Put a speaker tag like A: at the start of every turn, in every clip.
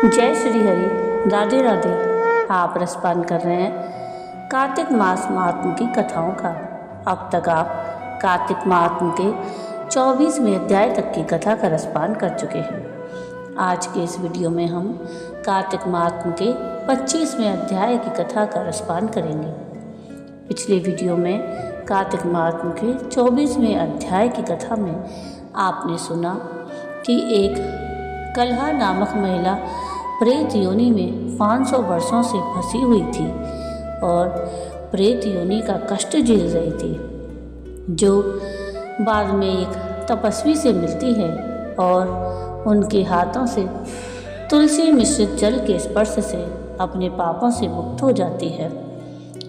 A: जय श्री हरि, राधे राधे। आप रसपान कर रहे हैं कार्तिक मास महात्म की कथाओं का। अब तक आप कार्तिक महात्म के 24वें अध्याय तक की कथा का रसपान कर चुके हैं। आज के इस वीडियो में हम कार्तिक महात्म के 25वें अध्याय की कथा का रसपान करेंगे। पिछले वीडियो में कार्तिक महात्म के 24वें अध्याय की कथा में आपने सुना कि एक कलहा नामक महिला प्रेत योनि में 500 वर्षों से फंसी हुई थी और प्रेत योनि का कष्ट झेल रही थी, जो बाद में एक तपस्वी से मिलती है और उनके हाथों से तुलसी मिश्रित जल के स्पर्श से अपने पापों से मुक्त हो जाती है।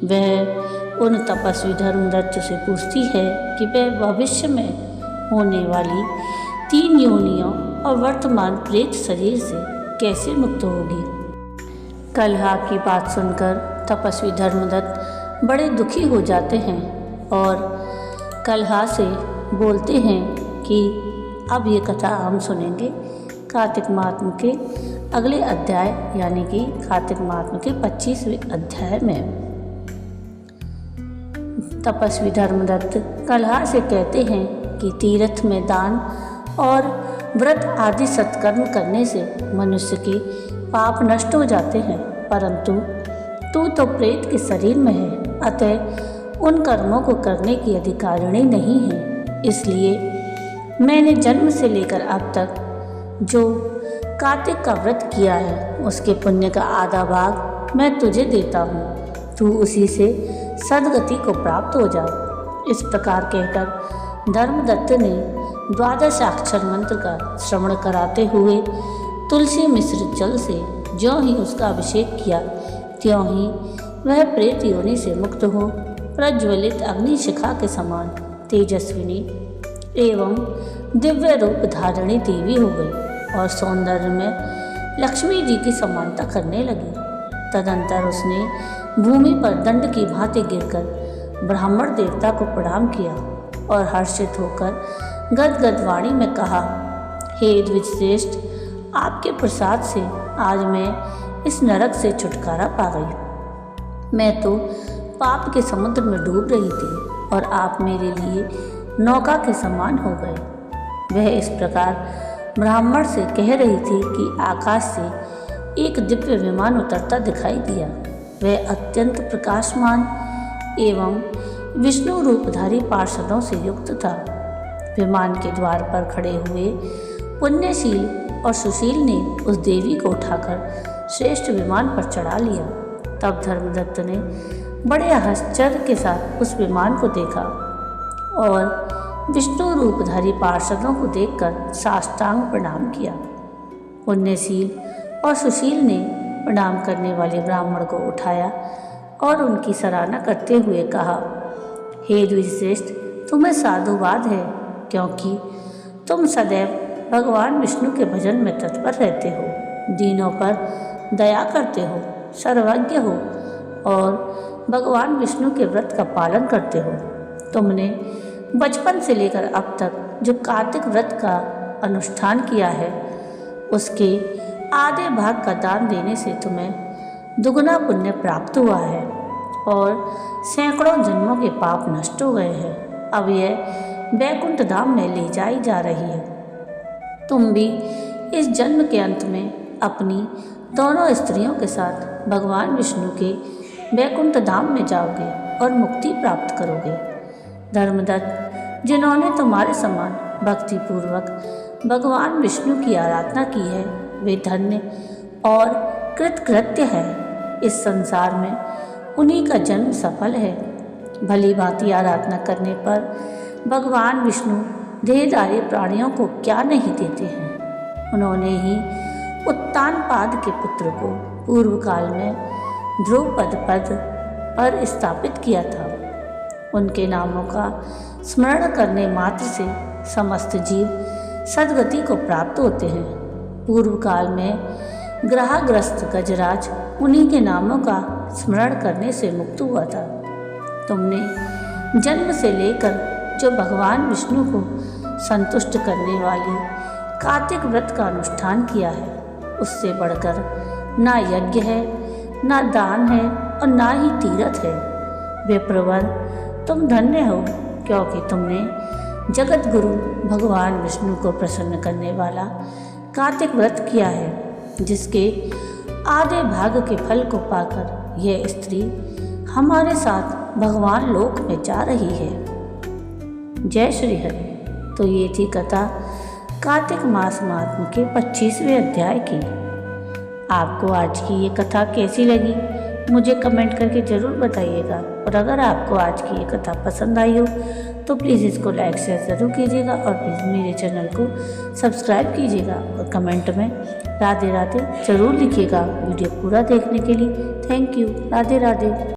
A: वह उन तपस्वी धर्मदत्त से पूछती है कि वह भविष्य में होने वाली 3 योनियों और वर्तमान प्रेत शरीर से कैसे मुक्त होगी। कलहा की बात सुनकर तपस्वी धर्मदत्त बड़े दुखी हो जाते हैं और कलहा से बोलते हैं कि अब ये कथा हम सुनेंगे कार्तिक महात्म के अगले अध्याय यानी कि कार्तिक महात्म के 25वें अध्याय में। तपस्वी धर्मदत्त कलहा से कहते हैं कि तीर्थ में दान और व्रत आदि सत्कर्म करने से मनुष्य के पाप नष्ट हो जाते हैं, परंतु तू तो प्रेत के शरीर में है, अतः उन कर्मों को करने की अधिकारिणी नहीं है। इसलिए मैंने जन्म से लेकर अब तक जो कार्तिक का व्रत किया है उसके पुण्य का आधा भाग मैं तुझे देता हूँ, तू उसी से सद्गति को प्राप्त हो जा। इस प्रकार कहकर धर्मदत्त ने 12 मंत्र का श्रवण कराते हुए तुलसी मिश्रित जल से ज्यों ही उसका अभिषेक किया, त्यों ही वह प्रेत योनि से मुक्त हो प्रज्वलित अग्नि शिखा के समान तेजस्विनी एवं दिव्य रूप धारिणी देवी हो गई और सौंदर्य में लक्ष्मी जी की समानता करने लगी। तदंतर उसने भूमि पर दंड की भांति गिरकर ब्राह्मण देवता को प्रणाम किया और हर्षित होकर गदगद वाणी में कहा, हे द्विजश्रेष्ठ, आपके प्रसाद से आज मैं इस नरक से छुटकारा पा गई। मैं तो पाप के समुद्र में डूब रही थी और आप मेरे लिए नौका के समान हो गए। वह इस प्रकार ब्राह्मण से कह रही थी कि आकाश से एक दिव्य विमान उतरता दिखाई दिया। वह अत्यंत प्रकाशमान एवं विष्णु रूपधारी पार्षदों से युक्त था। विमान के द्वार पर खड़े हुए पुण्यशील और सुशील ने उस देवी को उठाकर श्रेष्ठ विमान पर चढ़ा लिया। तब धर्मदत्त ने बड़े आश्चर्य के साथ उस विमान को देखा और विष्णु रूपधारी पार्षदों को देखकर साष्टांग प्रणाम किया। पुण्यशील और सुशील ने प्रणाम करने वाले ब्राह्मण को उठाया और उनकी सराहना करते हुए कहा, हे द्विजश्रेष्ठ, तुम्हें साधुवाद है, क्योंकि तुम सदैव भगवान विष्णु के भजन में तत्पर रहते हो, दीनों पर दया करते हो, सर्वज्ञ हो और भगवान विष्णु के व्रत का पालन करते हो। तुमने बचपन से लेकर अब तक जो कार्तिक व्रत का अनुष्ठान किया है उसके आधे भाग का दान देने से तुम्हें दुगना पुण्य प्राप्त हुआ है और सैकड़ों जन्मों के पाप नष्ट हो गए हैं। अब यह वैकुंठ धाम में ले जाई जा रही है। तुम भी इस जन्म के अंत में अपनी दोनों स्त्रियों के साथ भगवान विष्णु के वैकुंठ धाम में जाओगे और मुक्ति प्राप्त करोगे। धर्मदत्त, जिन्होंने तुम्हारे समान भक्तिपूर्वक भगवान विष्णु की आराधना की है वे धन्य और कृतकृत्य है। इस संसार में उन्हीं का जन्म सफल है। भली भांति आराधना करने पर भगवान विष्णु देहधारी प्राणियों को क्या नहीं देते हैं। उन्होंने ही उत्तानपाद के पुत्र को पूर्व काल में ध्रुवपद पद पर स्थापित किया था। उनके नामों का स्मरण करने मात्र से समस्त जीव सद्गति को प्राप्त होते हैं। पूर्व काल में ग्रहग्रस्त गजराज उन्हीं के नामों का स्मरण करने से मुक्त हुआ था। तुमने जन्म से लेकर जो भगवान विष्णु को संतुष्ट करने वाली कार्तिक व्रत का अनुष्ठान किया है उससे बढ़कर ना यज्ञ है, ना दान है और ना ही तीर्थ है। वे प्रवर, तुम धन्य हो, क्योंकि तुमने जगत गुरु भगवान विष्णु को प्रसन्न करने वाला कार्तिक व्रत किया है, जिसके आधे भाग के फल को पाकर यह स्त्री हमारे साथ भगवान लोक में जा रही है। जय श्री हरि। तो ये थी कथा कार्तिक मास महात्म्य के 25वें अध्याय की। आपको आज की ये कथा कैसी लगी मुझे कमेंट करके ज़रूर बताइएगा, और अगर आपको आज की ये कथा पसंद आई हो तो प्लीज़ इसको लाइक शेयर ज़रूर कीजिएगा, और प्लीज़ मेरे चैनल को सब्सक्राइब कीजिएगा, और कमेंट में राधे राधे ज़रूर लिखिएगा। वीडियो पूरा देखने के लिए थैंक यू। राधे राधे।